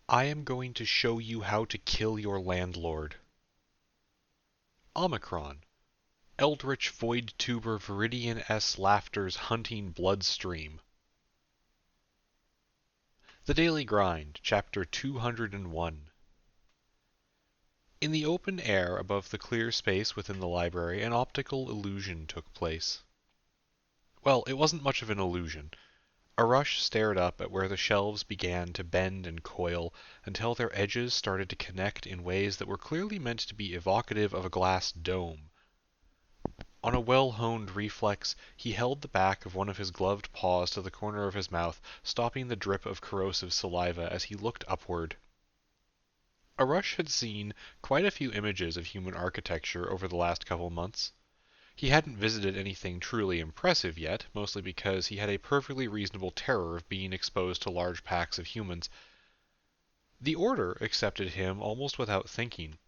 I am going to show you how to kill your landlord. Omicron. Eldritch void tuber viridian s laughter's hunting bloodstream. The Daily Grind, Chapter 201. In the open air above the clear space within the library, an optical illusion took place. Well, it wasn't much of an illusion. Arush stared up at where the shelves began to bend and coil until their edges started to connect in ways that were clearly meant to be evocative of a glass dome. On a well-honed reflex, he held the back of one of his gloved paws to the corner of his mouth, stopping the drip of corrosive saliva as he looked upward. Arush had seen quite a few images of human architecture over the last couple months. He hadn't visited anything truly impressive yet, mostly because he had a perfectly reasonable terror of being exposed to large packs of humans. The Order accepted him almost without thinking,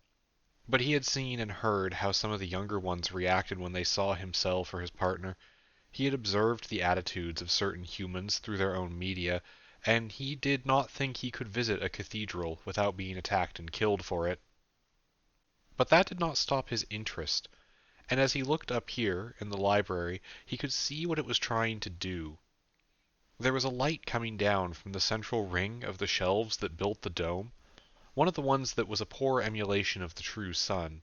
but he had seen and heard how some of the younger ones reacted when they saw himself or his partner. He had observed the attitudes of certain humans through their own media, and he did not think he could visit a cathedral without being attacked and killed for it. But that did not stop his interest, and as he looked up here in the library, he could see what it was trying to do. There was a light coming down from the central ring of the shelves that built the dome, one of the ones that was a poor emulation of the true sun.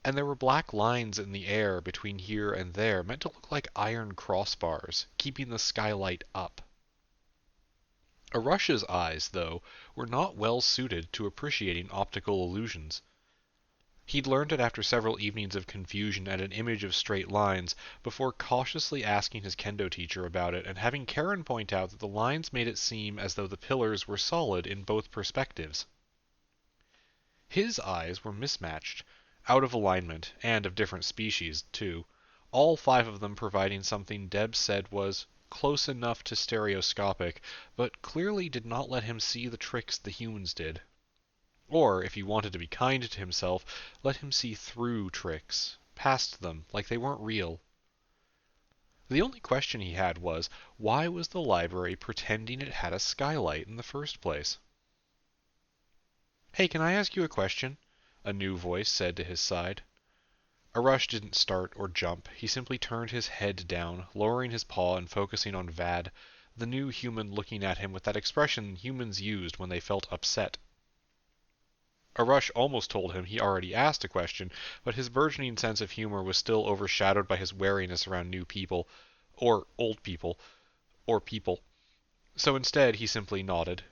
And there were black lines in the air between here and there meant to look like iron crossbars, keeping the skylight up. Arush's eyes, though, were not well suited to appreciating optical illusions. He'd learned it after several evenings of confusion at an image of straight lines, before cautiously asking his kendo teacher about it and having Karen point out that the lines made it seem as though the pillars were solid in both perspectives. His eyes were mismatched, out of alignment, and of different species, too, all 5 of them providing something Deb said was close enough to stereoscopic, but clearly did not let him see the tricks the humans did. Or, if he wanted to be kind to himself, let him see through tricks, past them, like they weren't real. The only question he had was, why was the library pretending it had a skylight in the first place? "Hey, can I ask you a question?" a new voice said to his side. Arush didn't start or jump. He simply turned his head down, lowering his paw and focusing on Vad, the new human looking at him with that expression humans used when they felt upset. Arush almost told him he already asked a question, but his burgeoning sense of humor was still overshadowed by his wariness around new people, or old people, or people. So instead he simply nodded.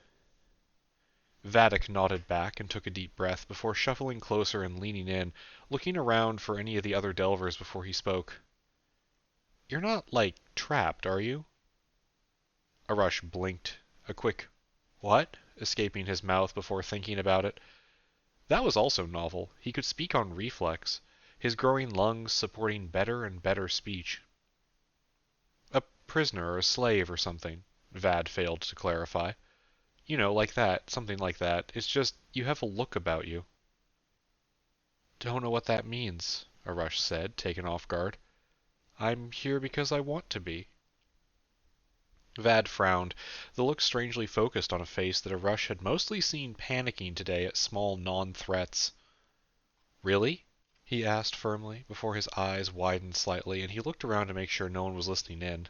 Vadok nodded back and took a deep breath before shuffling closer and leaning in, looking around for any of the other delvers before he spoke. "You're not, like, trapped, are you?" Arush blinked, a quick "what?" escaping his mouth before thinking about it. That was also novel. He could speak on reflex, his growing lungs supporting better and better speech. "A prisoner or a slave or something," Vad failed to clarify. "You know, like that, something like that. It's just, you have a look about you." "Don't know what that means," Arush said, taken off guard. "I'm here because I want to be." Vad frowned, the look strangely focused on a face that Arush had mostly seen panicking today at small non-threats. "Really?" he asked firmly, before his eyes widened slightly and he looked around to make sure no one was listening in.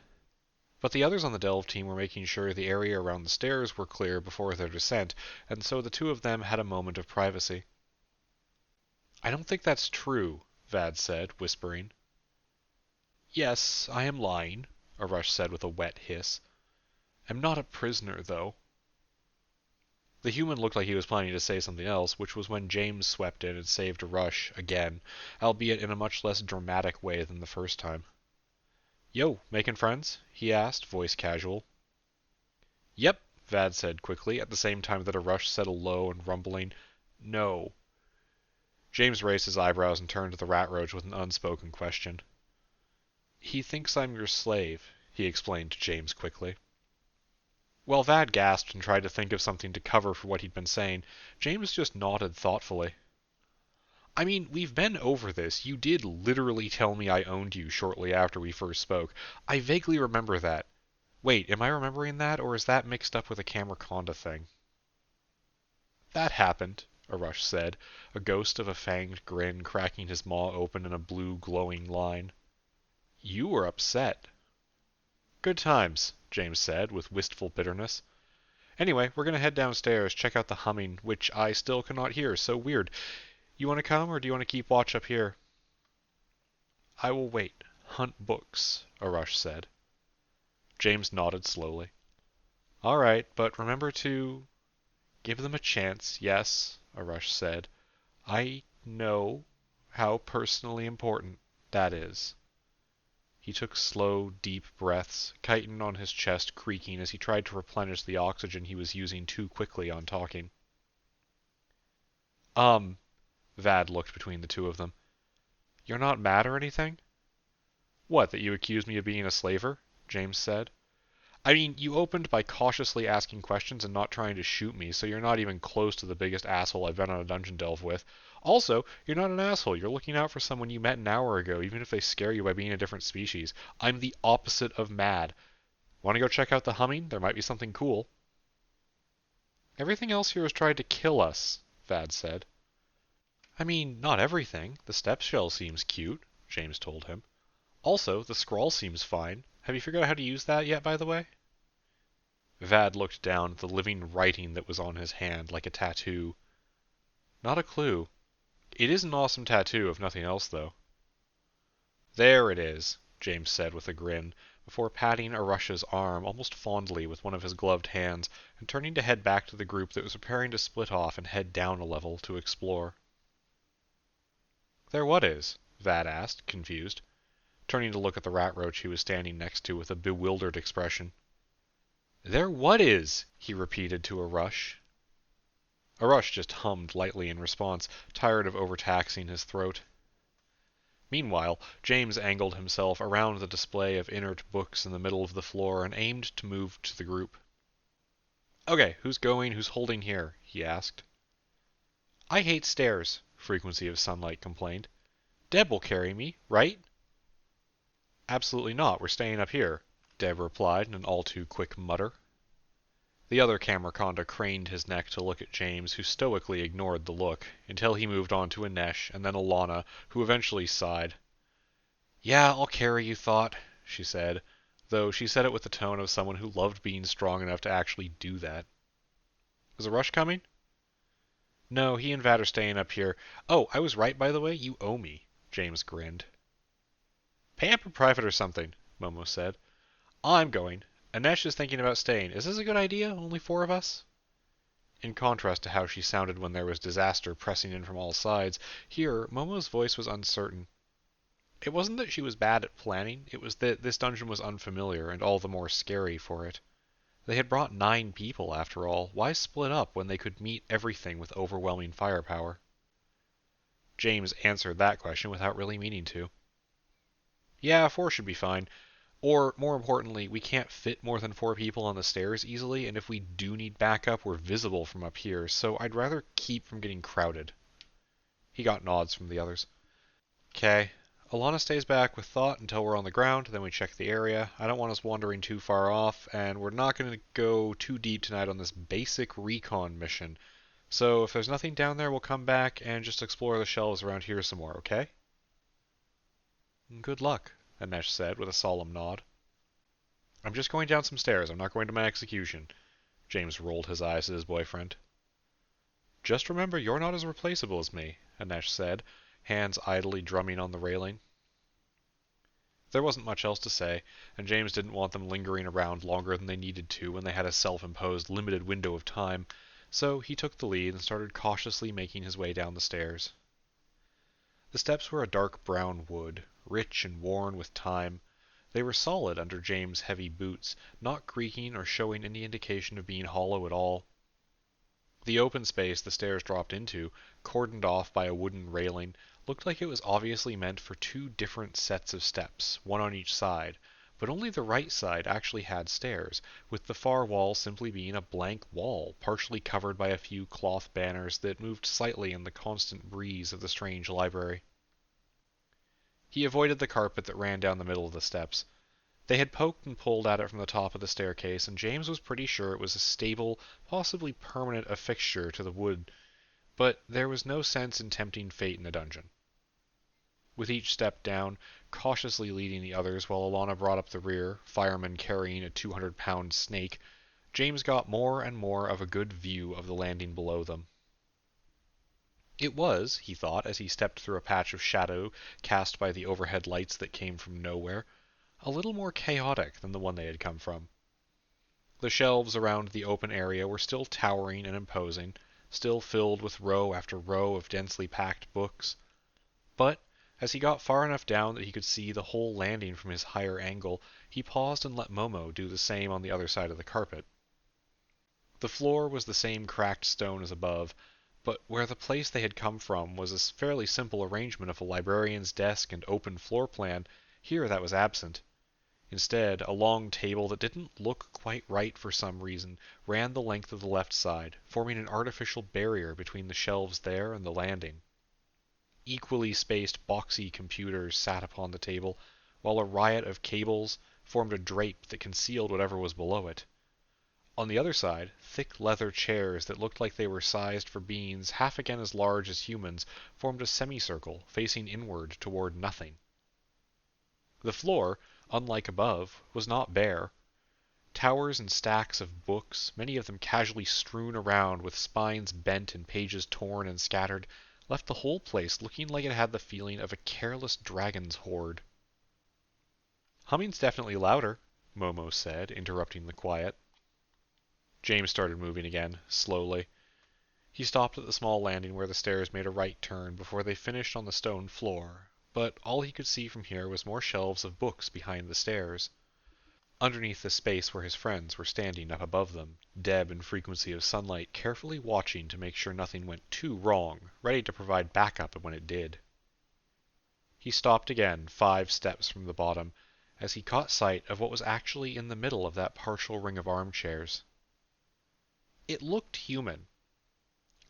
But the others on the delve team were making sure the area around the stairs were clear before their descent, and so the 2 of them had a moment of privacy. "I don't think that's true," Vad said, whispering. "Yes, I am lying," Arush said with a wet hiss. "I'm not a prisoner, though." The human looked like he was planning to say something else, which was when James swept in and saved Arush again, albeit in a much less dramatic way than the first time. "Yo, making friends?" he asked, voice casual. "Yep," Vad said quickly, at the same time that Arush said a low and rumbling "No." James raised his eyebrows and turned to the rat roach with an unspoken question. "He thinks I'm your slave," he explained to James quickly. While Vad gasped and tried to think of something to cover for what he'd been saying, James just nodded thoughtfully. "I mean, we've been over this. You did literally tell me I owned you shortly after we first spoke. I vaguely remember that. Wait, am I remembering that, or is that mixed up with a Camerconda thing?" That happened, Arush said, a ghost of a fanged grin cracking his maw open in a blue glowing line. You were upset. Good times, James said, with wistful bitterness. Anyway, we're gonna head downstairs, check out the humming, which I still cannot hear, so weird. You want to come, or do you want to keep watch up here? I will wait. Hunt books, Arush said. James nodded slowly. All right, but remember to give them a chance, yes, Arush said. I know how personally important that is. He took slow, deep breaths, chitin on his chest creaking as he tried to replenish the oxygen he was using too quickly on talking. Vad looked between the two of them. You're not mad or anything? What, that you accused me of being a slaver? James said. I mean, you opened by cautiously asking questions and not trying to shoot me, so you're not even close to the biggest asshole I've been on a dungeon delve with. Also, you're not an asshole. You're looking out for someone you met an hour ago, even if they scare you by being a different species. I'm the opposite of mad. Want to go check out the humming? There might be something cool. Everything else here has tried to kill us, Vad said. I mean, not everything. The step shell seems cute, James told him. Also, the scroll seems fine. Have you figured out how to use that yet, by the way? Vad looked down at the living writing that was on his hand, like a tattoo. Not a clue. It is an awesome tattoo, if nothing else, though. There it is, James said with a grin, before patting Arush's arm almost fondly with one of his gloved hands, and turning to head back to the group that was preparing to split off and head down a level to explore. There what is? Vad asked, confused, turning to look at the rat roach he was standing next to with a bewildered expression. There what is? He repeated to Arush. Arush just hummed lightly in response, tired of overtaxing his throat. Meanwhile, James angled himself around the display of inert books in the middle of the floor and aimed to move to the group. Okay, who's going, who's holding here? He asked. I hate stairs, Frequency of Sunlight complained. Deb will carry me, right? Absolutely not, we're staying up here, Deb replied in an all-too-quick mutter. The other Camerconda craned his neck to look at James, who stoically ignored the look, until he moved on to Anesh and then Alana, who eventually sighed. Yeah, I'll carry you, Thought, she said, though she said it with the tone of someone who loved being strong enough to actually do that. Is Arush coming? No, he and Vat are staying up here. Oh, I was right, by the way, you owe me, James grinned. Pay up a private or something, Momo said. I'm going. Anesh is thinking about staying. Is this a good idea? Only 4 of us? In contrast to how she sounded when there was disaster pressing in from all sides, here Momo's voice was uncertain. It wasn't that she was bad at planning, it was that this dungeon was unfamiliar and all the more scary for it. They had brought 9 people, after all. Why split up when they could meet everything with overwhelming firepower? James answered that question without really meaning to. Yeah, 4 should be fine. Or, more importantly, we can't fit more than 4 people on the stairs easily, and if we do need backup, we're visible from up here, so I'd rather keep from getting crowded. He got nods from the others. Okay. Alana stays back with Thought until we're on the ground, then we check the area. I don't want us wandering too far off, and we're not going to go too deep tonight on this basic recon mission. So if there's nothing down there, we'll come back and just explore the shelves around here some more, okay? Good luck, Anesh said with a solemn nod. I'm just going down some stairs. I'm not going to my execution. James rolled his eyes at his boyfriend. Just remember you're not as replaceable as me, Anesh said, hands idly drumming on the railing. There wasn't much else to say, and James didn't want them lingering around longer than they needed to when they had a self-imposed limited window of time, so he took the lead and started cautiously making his way down the stairs. The steps were a dark brown wood, rich and worn with time. They were solid under James' heavy boots, not creaking or showing any indication of being hollow at all. The open space the stairs dropped into, cordoned off by a wooden railing, looked like it was obviously meant for 2 different sets of steps, one on each side, but only the right side actually had stairs, with the far wall simply being a blank wall, partially covered by a few cloth banners that moved slightly in the constant breeze of the strange library. He avoided the carpet that ran down the middle of the steps. They had poked and pulled at it from the top of the staircase, and James was pretty sure it was a stable, possibly permanent affixture to the wood, but there was no sense in tempting fate in a dungeon. With each step down, cautiously leading the others while Alana brought up the rear, firemen carrying a 200-pound snake, James got more and more of a good view of the landing below them. It was, he thought, as he stepped through a patch of shadow cast by the overhead lights that came from nowhere, a little more chaotic than the one they had come from. The shelves around the open area were still towering and imposing, still filled with row after row of densely packed books. But, as he got far enough down that he could see the whole landing from his higher angle, he paused and let Momo do the same on the other side of the carpet. The floor was the same cracked stone as above, but where the place they had come from was a fairly simple arrangement of a librarian's desk and open floor plan, here that was absent. Instead, a long table that didn't look quite right for some reason ran the length of the left side, forming an artificial barrier between the shelves there and the landing. Equally spaced boxy computers sat upon the table, while a riot of cables formed a drape that concealed whatever was below it. On the other side, thick leather chairs that looked like they were sized for beings half again as large as humans formed a semicircle facing inward toward nothing. The floor, unlike above, was not bare. Towers and stacks of books, many of them casually strewn around with spines bent and pages torn and scattered, left the whole place looking like it had the feeling of a careless dragon's hoard. "Humming's definitely louder," Momo said, interrupting the quiet. James started moving again, slowly. He stopped at the small landing where the stairs made a right turn before they finished on the stone floor, but all he could see from here was more shelves of books behind the stairs. Underneath the space where his friends were standing up above them, Deb and Frequency of Sunlight carefully watching to make sure nothing went too wrong, ready to provide backup when it did. He stopped again, 5 steps from the bottom, as he caught sight of what was actually in the middle of that partial ring of armchairs. It looked human.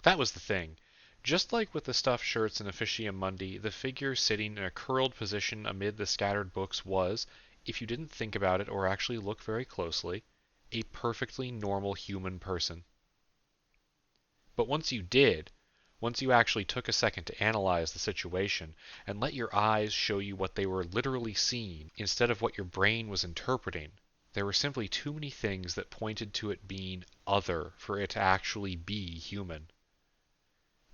That was the thing. Just like with the stuffed shirts in Officium Mundi, the figure sitting in a curled position amid the scattered books was, if you didn't think about it or actually look very closely, a perfectly normal human person. But once you did, once you actually took a second to analyze the situation and let your eyes show you what they were literally seeing instead of what your brain was interpreting, there were simply too many things that pointed to it being other for it to actually be human.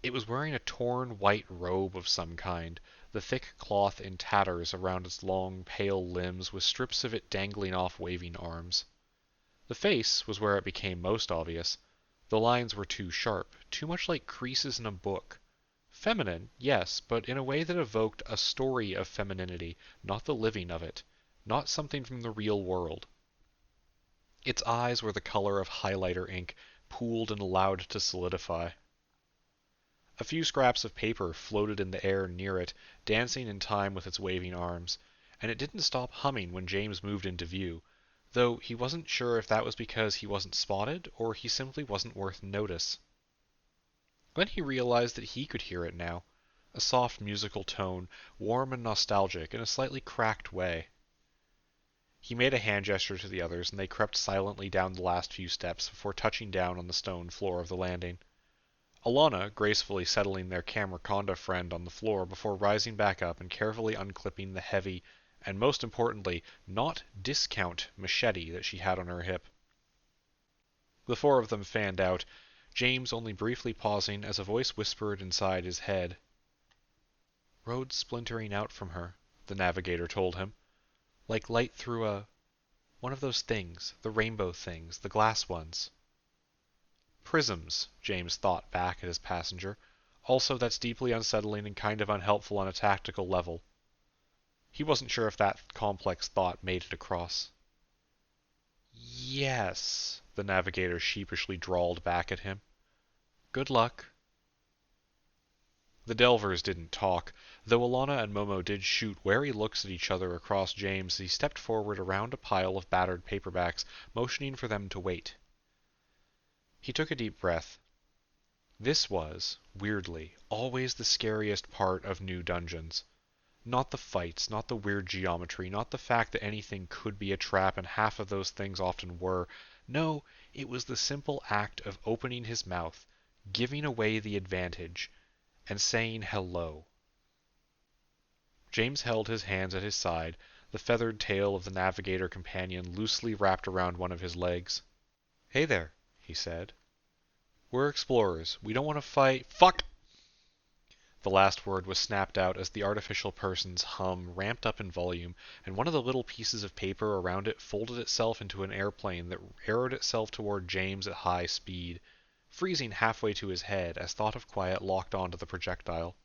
It was wearing a torn white robe of some kind, the thick cloth in tatters around its long, pale limbs with strips of it dangling off waving arms. The face was where it became most obvious. The lines were too sharp, too much like creases in a book. Feminine, yes, but in a way that evoked a story of femininity, not the living of it, not something from the real world. Its eyes were the color of highlighter ink, pooled and allowed to solidify. A few scraps of paper floated in the air near it, dancing in time with its waving arms, and it didn't stop humming when James moved into view, though he wasn't sure if that was because he wasn't spotted or he simply wasn't worth notice. Then he realized that he could hear it now, a soft musical tone, warm and nostalgic in a slightly cracked way. He made a hand gesture to the others, and they crept silently down the last few steps before touching down on the stone floor of the landing. Alana gracefully settling their Camerconda friend on the floor before rising back up and carefully unclipping the heavy, and most importantly, not discount machete that she had on her hip. The 4 of them fanned out, James only briefly pausing as a voice whispered inside his head. "Road's splintering out from her," the navigator told him. "Like light through one of those things, the rainbow things, the glass ones." Prisms, James thought back at his passenger. Also, that's deeply unsettling and kind of unhelpful on a tactical level. He wasn't sure if that complex thought made it across. "Yes," the navigator sheepishly drawled back at him. "Good luck." The Delvers didn't talk, though Alana and Momo did shoot wary looks at each other across James as he stepped forward around a pile of battered paperbacks, motioning for them to wait. He took a deep breath. This was, weirdly, always the scariest part of new dungeons. Not the fights, not the weird geometry, not the fact that anything could be a trap and half of those things often were. No, it was the simple act of opening his mouth, giving away the advantage, and saying hello. James held his hands at his side, the feathered tail of the navigator companion loosely wrapped around one of his legs. "Hey there," he said. "We're explorers. We don't want to fight—" "Fuck!" The last word was snapped out as the artificial person's hum ramped up in volume, and one of the little pieces of paper around it folded itself into an airplane that arrowed itself toward James at high speed, freezing halfway to his head as thought of quiet locked onto the projectile.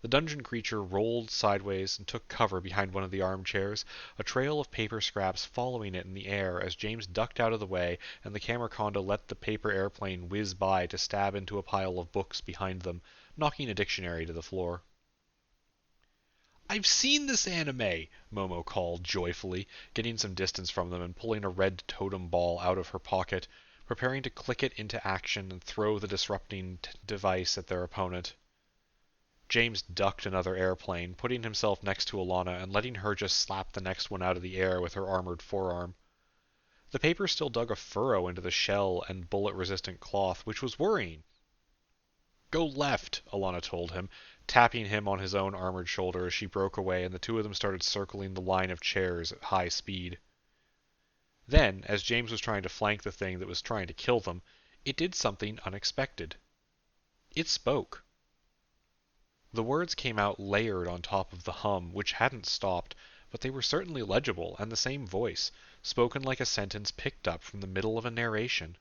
The dungeon creature rolled sideways and took cover behind one of the armchairs, a trail of paper scraps following it in the air as James ducked out of the way and the Camerconda let the paper airplane whiz by to stab into a pile of books behind them, knocking a dictionary to the floor. "I've seen this anime!" Momo called joyfully, getting some distance from them and pulling a red totem ball out of her pocket, preparing to click it into action and throw the disrupting device at their opponent. James ducked another airplane, putting himself next to Alana and letting her just slap the next one out of the air with her armored forearm. The paper still dug a furrow into the shell and bullet-resistant cloth, which was worrying. "Go left," Alana told him, tapping him on his own armored shoulder as she broke away and the two of them started circling the line of chairs at high speed. Then, as James was trying to flank the thing that was trying to kill them, it did something unexpected. It spoke. The words came out layered on top of the hum, which hadn't stopped, but they were certainly legible, and the same voice, spoken like a sentence picked up from the middle of a narration.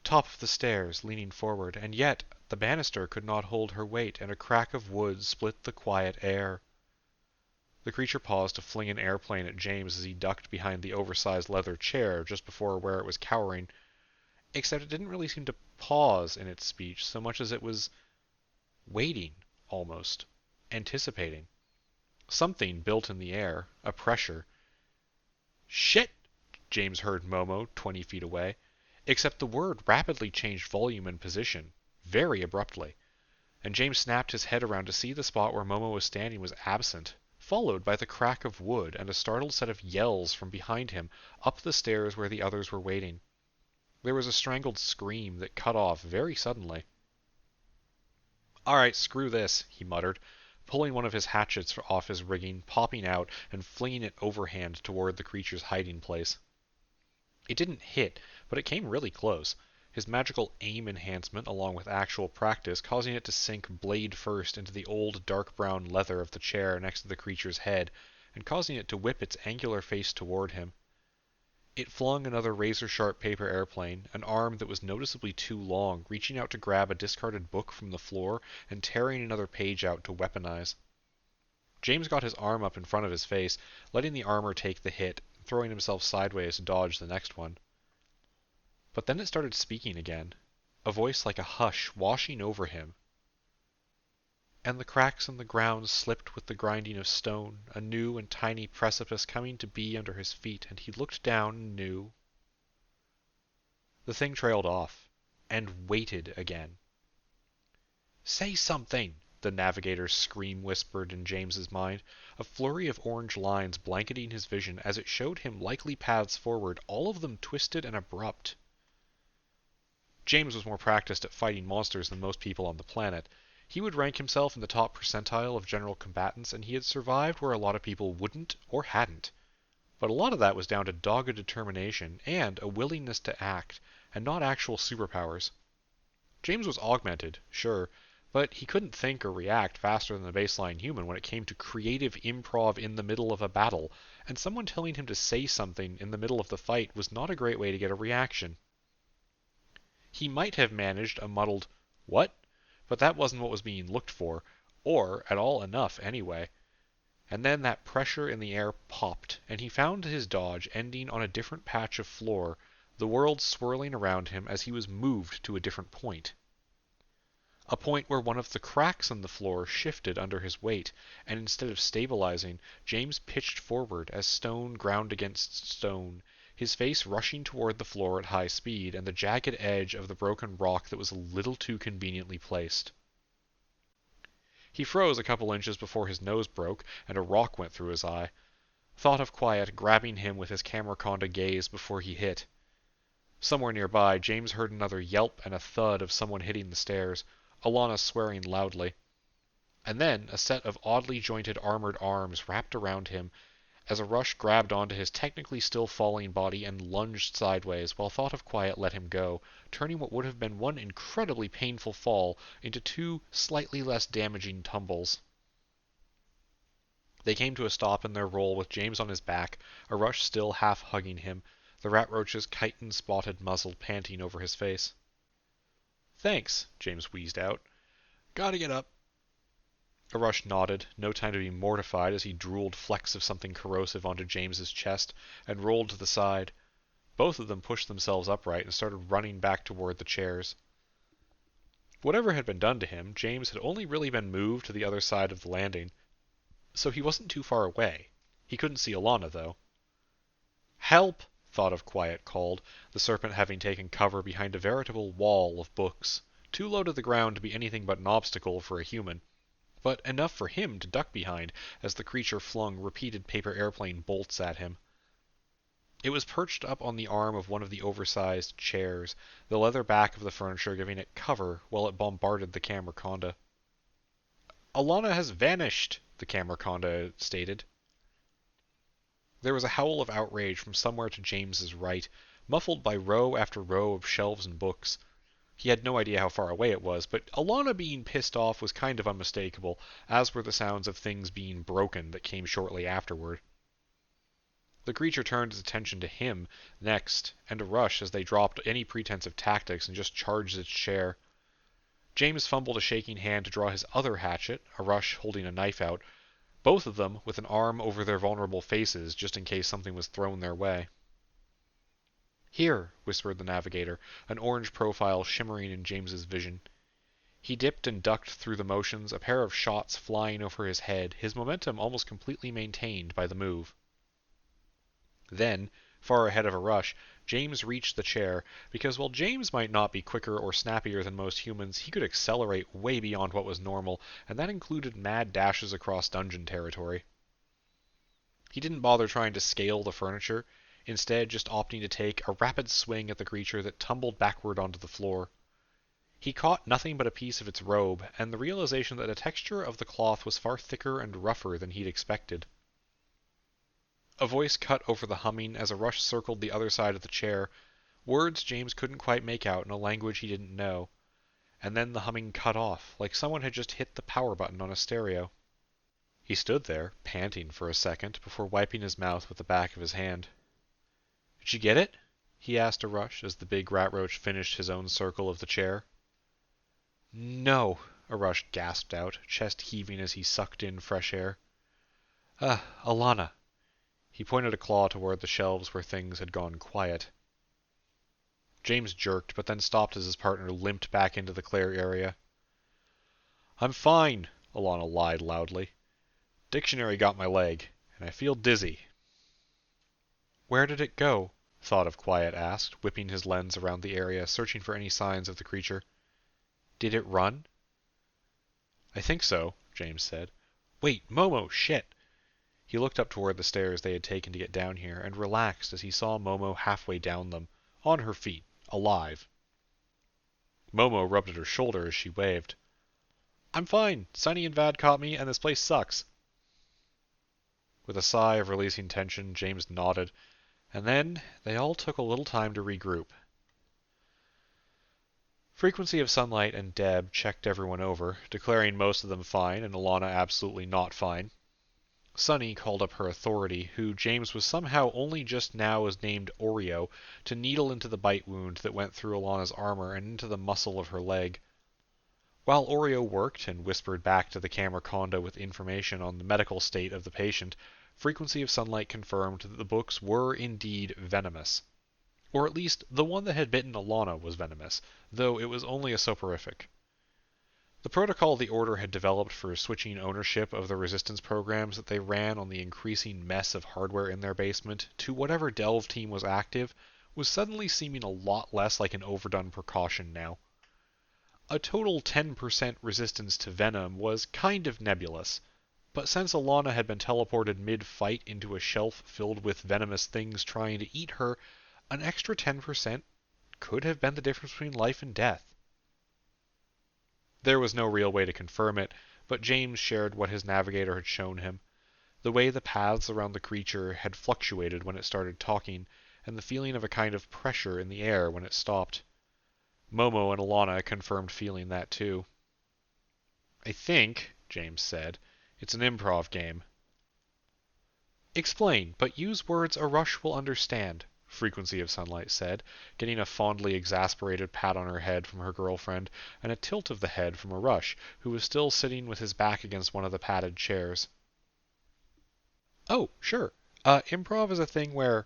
Top of the stairs, leaning forward, and yet the banister could not hold her weight, and a crack of wood split the quiet air. The creature paused to fling an airplane at James as he ducked behind the oversized leather chair just before where it was cowering, except it didn't really seem to pause in its speech so much as it was waiting, almost, anticipating. Something built in the air, a pressure. "Shit!" James heard Momo 20 feet away, except the word rapidly changed volume and position, very abruptly, and James snapped his head around to see the spot where Momo was standing was absent, followed by the crack of wood and a startled set of yells from behind him up the stairs where the others were waiting. There was a strangled scream that cut off very suddenly. "All right, screw this," he muttered, pulling one of his hatchets off his rigging, popping out, and flinging it overhand toward the creature's hiding place. It didn't hit, but it came really close, his magical aim enhancement along with actual practice causing it to sink blade first into the old dark brown leather of the chair next to the creature's head, and causing it to whip its angular face toward him. It flung another razor-sharp paper airplane, an arm that was noticeably too long, reaching out to grab a discarded book from the floor and tearing another page out to weaponize. James got his arm up in front of his face, letting the armor take the hit, throwing himself sideways to dodge the next one. But then it started speaking again, a voice like a hush washing over him. And the cracks in the ground slipped with the grinding of stone, a new and tiny precipice coming to be under his feet, and he looked down and knew. The thing trailed off, and waited again. "Say something!" the navigator's scream whispered in James's mind, a flurry of orange lines blanketing his vision as it showed him likely paths forward, all of them twisted and abrupt. James was more practiced at fighting monsters than most people on the planet. He would rank himself in the top percentile of general combatants, and he had survived where a lot of people wouldn't or hadn't. But a lot of that was down to dogged determination and a willingness to act, and not actual superpowers. James was augmented, sure, but he couldn't think or react faster than the baseline human when it came to creative improv in the middle of a battle, and someone telling him to say something in the middle of the fight was not a great way to get a reaction. He might have managed a muddled, "What?" but that wasn't what was being looked for, or at all enough anyway. And then that pressure in the air popped, and he found his dodge ending on a different patch of floor, the world swirling around him as he was moved to a different point. A point where one of the cracks in the floor shifted under his weight, and instead of stabilizing, James pitched forward as stone ground against stone, his face rushing toward the floor at high speed and the jagged edge of the broken rock that was a little too conveniently placed. He froze a couple inches before his nose broke and a rock went through his eye. Thought of quiet grabbing him with his camera-conda gaze before he hit. Somewhere nearby, James heard another yelp and a thud of someone hitting the stairs, Alana swearing loudly. And then a set of oddly jointed armored arms wrapped around him as a rush grabbed onto his technically still falling body and lunged sideways while Thought of Quiet let him go, turning what would have been one incredibly painful fall into two slightly less damaging tumbles. They came to a stop in their roll with James on his back, a rush still half hugging him, the rat roach's chitin-spotted muzzle panting over his face. "Thanks," James wheezed out. "Gotta get up." Arush nodded, no time to be mortified as he drooled flecks of something corrosive onto James's chest and rolled to the side. Both of them pushed themselves upright and started running back toward the chairs. Whatever had been done to him, James had only really been moved to the other side of the landing, so he wasn't too far away. He couldn't see Alana, though. "Help!" Thought of Quiet called, the serpent having taken cover behind a veritable wall of books, too low to the ground to be anything but an obstacle for a human, but enough for him to duck behind as the creature flung repeated paper airplane bolts at him. It was perched up on the arm of one of the oversized chairs, the leather back of the furniture giving it cover while it bombarded the camera-conda. "Alana has vanished," the camera-conda stated. There was a howl of outrage from somewhere to James's right, muffled by row after row of shelves and books. He had no idea how far away it was, but Alana being pissed off was kind of unmistakable, as were the sounds of things being broken that came shortly afterward. The creature turned its attention to him next, and a rush as they dropped any pretense of tactics and just charged its chair. James fumbled a shaking hand to draw his other hatchet, a rush holding a knife out, both of them with an arm over their vulnerable faces just in case something was thrown their way. "Here," whispered the navigator, an orange profile shimmering in James's vision. He dipped and ducked through the motions, a pair of shots flying over his head, his momentum almost completely maintained by the move. Then, far ahead of a rush, James reached the chair, because while James might not be quicker or snappier than most humans, he could accelerate way beyond what was normal, and that included mad dashes across dungeon territory. He didn't bother trying to scale the furniture, instead just opting to take a rapid swing at the creature that tumbled backward onto the floor. He caught nothing but a piece of its robe, and the realization that the texture of the cloth was far thicker and rougher than he'd expected. A voice cut over the humming as a rush circled the other side of the chair, words James couldn't quite make out in a language he didn't know, and then the humming cut off, like someone had just hit the power button on a stereo. He stood there, panting for a second, before wiping his mouth with the back of his hand. "Did you get it?" he asked a rush as the big rat roach finished his own circle of the chair. "No," a rush gasped out, chest heaving as he sucked in fresh air. Alana." He pointed a claw toward the shelves where things had gone quiet. James jerked, but then stopped as his partner limped back into the clear area. "I'm fine," Alana lied loudly. "Dictionary got my leg, and I feel dizzy." "Where did it go?" Thought of Quiet asked, whipping his lens around the area, searching for any signs of the creature. "Did it run?" "I think so," James said. "Wait, Momo, shit!" He looked up toward the stairs they had taken to get down here, and relaxed as he saw Momo halfway down them, on her feet, alive. Momo rubbed at her shoulder as she waved. "I'm fine. Sunny and Vad caught me, and this place sucks." With a sigh of releasing tension, James nodded, and then they all took a little time to regroup. Frequency of Sunlight and Deb checked everyone over, declaring most of them fine and Alana absolutely not fine. Sunny called up her authority, who James was somehow only just now was named Oreo, to needle into the bite wound that went through Alana's armor and into the muscle of her leg. While Oreo worked and whispered back to the camera-conda with information on the medical state of the patient, Frequency of Sunlight confirmed that the books were indeed venomous. Or at least, the one that had bitten Alana was venomous, though it was only a soporific. The protocol the Order had developed for switching ownership of the resistance programs that they ran on the increasing mess of hardware in their basement to whatever delve team was active was suddenly seeming a lot less like an overdone precaution now. A total 10% resistance to venom was kind of nebulous, but since Alana had been teleported mid-fight into a shelf filled with venomous things trying to eat her, an extra 10% could have been the difference between life and death. There was no real way to confirm it, but James shared what his navigator had shown him. The way the paths around the creature had fluctuated when it started talking, and the feeling of a kind of pressure in the air when it stopped. Momo and Alana confirmed feeling that too. I think, James said, it's an improv game. Explain, but use words a Rush will understand, Frequency of Sunlight said, getting a fondly exasperated pat on her head from her girlfriend, and a tilt of the head from a Rush, who was still sitting with his back against one of the padded chairs. Oh, sure. Improv is a thing where...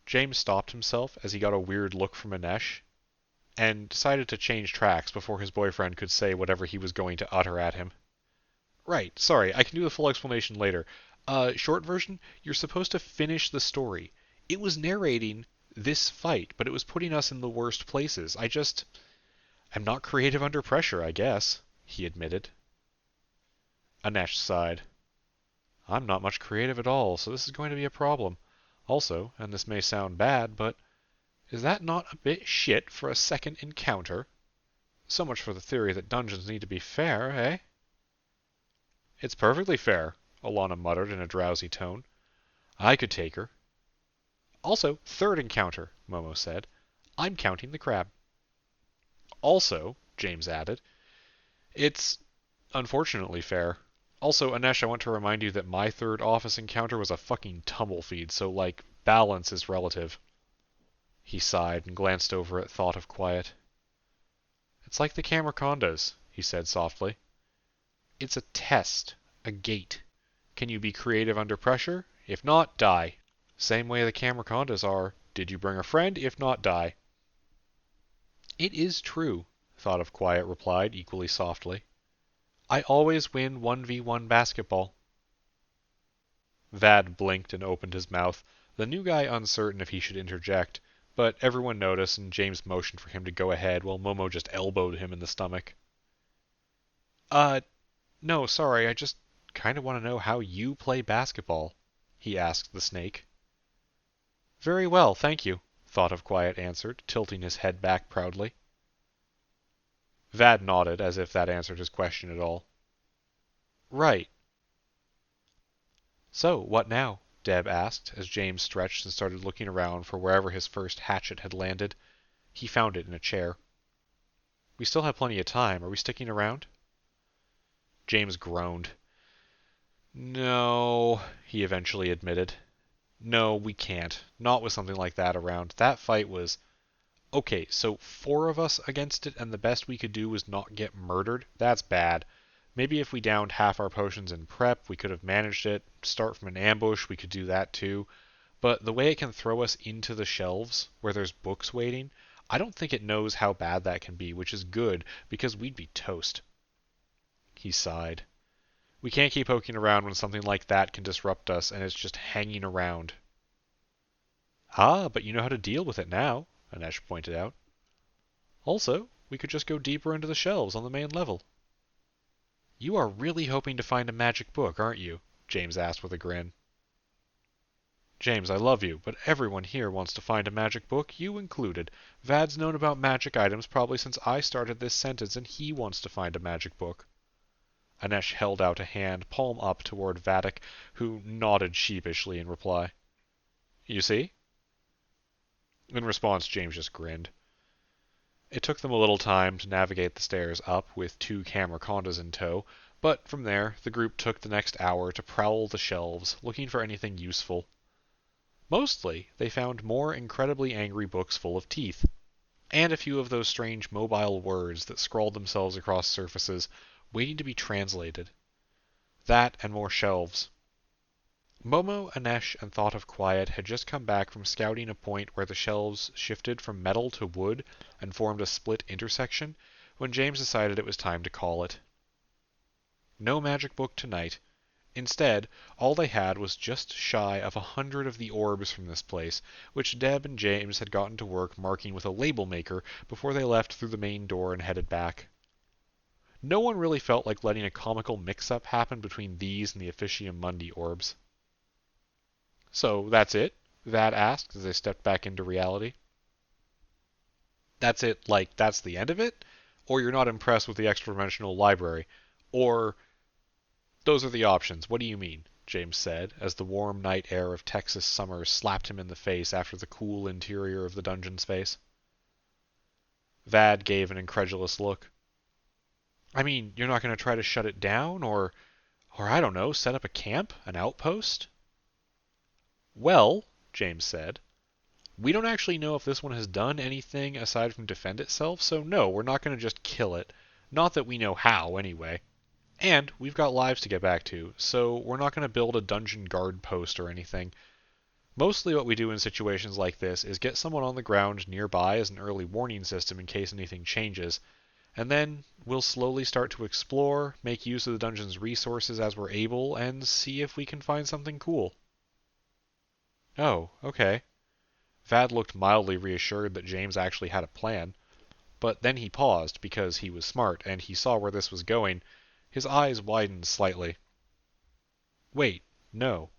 James stopped himself as he got a weird look from Anesh, and decided to change tracks before his boyfriend could say whatever he was going to utter at him. Right, sorry, I can do the full explanation later. Short version, you're supposed to finish the story. It was narrating this fight, but it was putting us in the worst places. I'm not creative under pressure, I guess, he admitted. Anesh sighed. I'm not much creative at all, so this is going to be a problem. Also, and this may sound bad, but is that not a bit shit for a second encounter? So much for the theory that dungeons need to be fair, eh? It's perfectly fair, Alana muttered in a drowsy tone. I could take her. Also, third encounter, Momo said. I'm counting the crab. Also, James added, it's unfortunately fair. Also, Anesh, I want to remind you that my third office encounter was a fucking tumble-feed, so, balance is relative. He sighed and glanced over at Thought of Quiet. It's like the Camercondas, he said softly. It's a test, a gate. Can you be creative under pressure? If not, die. Same way the Camercondas are. Did you bring a friend? If not, die. It is true, Thought of Quiet replied equally softly. I always win 1v1 basketball. Vad blinked and opened his mouth, the new guy uncertain if he should interject, but everyone noticed and James motioned for him to go ahead while Momo just elbowed him in the stomach. No, sorry, I just kind of want to know how you play basketball, he asked the snake. Very well, thank you, Thought of Quiet answered, tilting his head back proudly. Vad nodded, as if that answered his question at all. Right. So, what now? Deb asked, as James stretched and started looking around for wherever his first hatchet had landed. He found it in a chair. We still have plenty of time. Are we sticking around? James groaned. No, he eventually admitted. No, we can't. Not with something like that around. That fight was... Okay, so 4 of us against it, and the best we could do was not get murdered? That's bad. Maybe if we downed half our potions in prep, we could have managed it. Start from an ambush, we could do that too. But the way it can throw us into the shelves, where there's books waiting, I don't think it knows how bad that can be, which is good, because we'd be toast. He sighed. We can't keep poking around when something like that can disrupt us, and it's just hanging around. Ah, but you know how to deal with it now, Anesh pointed out. Also, we could just go deeper into the shelves on the main level. You are really hoping to find a magic book, aren't you? James asked with a grin. James, I love you, but everyone here wants to find a magic book, you included. Vad's known about magic items probably since I started this sentence, and he wants to find a magic book. Anesh held out a hand, palm up toward Vadik, who nodded sheepishly in reply. You see? In response, James just grinned. It took them a little time to navigate the stairs up, with 2 Camercondas in tow, but from there, the group took the next hour to prowl the shelves, looking for anything useful. Mostly, they found more incredibly angry books full of teeth, and a few of those strange mobile words that scrawled themselves across surfaces, waiting to be translated. That and more shelves. Momo, Anesh, and Thought of Quiet had just come back from scouting a point where the shelves shifted from metal to wood and formed a split intersection, when James decided it was time to call it. No magic book tonight, Instead, all they had was just shy of 100 of the orbs from this place, which Deb and James had gotten to work marking with a label maker before they left through the main door and headed back. No one really felt like letting a comical mix-up happen between these and the Officium Mundi orbs. "So, that's it?" Vad asked as they stepped back into reality. "That's it, like, that's the end of it? Or you're not impressed with the extra-dimensional library? Or... "Those are the options. What do you mean?" James said, as the warm night air of Texas summer slapped him in the face after the cool interior of the dungeon space. Vad gave an incredulous look. "I mean, you're not going to try to shut it down, or I don't know, set up a camp? An outpost?" "Well," James said, "we don't actually know if this one has done anything aside from defend itself, so no, we're not going to just kill it. Not that we know how, anyway. And we've got lives to get back to, so we're not going to build a dungeon guard post or anything. Mostly what we do in situations like this is get someone on the ground nearby as an early warning system in case anything changes, and then we'll slowly start to explore, make use of the dungeon's resources as we're able, and see if we can find something cool." "Oh, okay." Vad looked mildly reassured that James actually had a plan, but then he paused because he was smart and he saw where this was going. His eyes widened slightly. "Wait, no."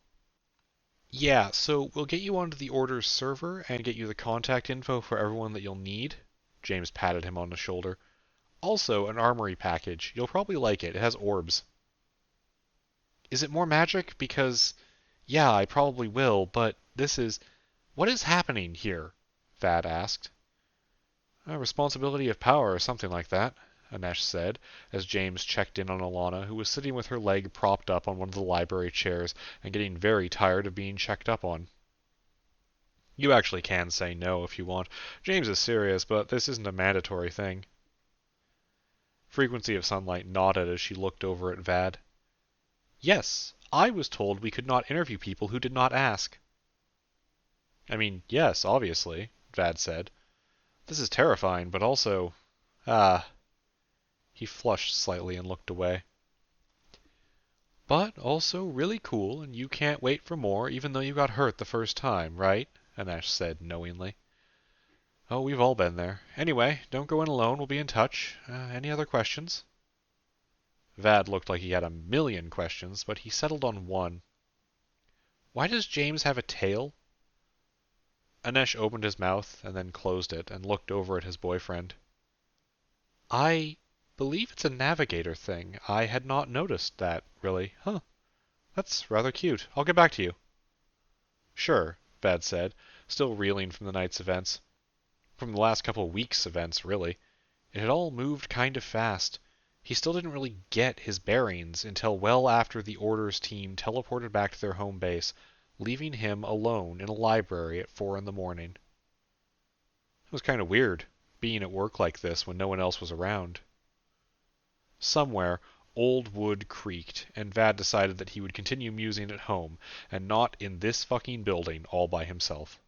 "Yeah, so we'll get you onto the Order's server and get you the contact info for everyone that you'll need." James patted him on the shoulder. "Also, an armory package. You'll probably like it. It has orbs." "Is it more magic? Because... yeah, I probably will, but this is... what is happening here?" Vad asked. "A responsibility of power or something like that," Anesh said, as James checked in on Alana, who was sitting with her leg propped up on one of the library chairs and getting very tired of being checked up on. "You actually can say no if you want. James is serious, but this isn't a mandatory thing." Frequency of Sunlight nodded as she looked over at Vad. "Yes, I was told we could not interview people who did not ask." "I mean, yes, obviously," Vad said. "This is terrifying, but also... ah." He flushed slightly and looked away. "But also really cool, and you can't wait for more, even though you got hurt the first time, right?" Anesh said knowingly. "Oh, we've all been there. Anyway, don't go in alone. We'll be in touch. Any other questions?" Vad looked like he had a million questions, but he settled on one. "Why does James have a tail?" Anesh opened his mouth and then closed it and looked over at his boyfriend. "I believe it's a navigator thing. I had not noticed that, really. Huh. That's rather cute. I'll get back to you." "Sure," Vad said, still reeling from the night's events. From the last couple weeks' events, really. It had all moved kind of fast. He still didn't really get his bearings until well after the Order's team teleported back to their home base, leaving him alone in a library at 4 in the morning. It was kind of weird, being at work like this when no one else was around. Somewhere, old wood creaked, and Vad decided that he would continue musing at home, and not in this fucking building all by himself.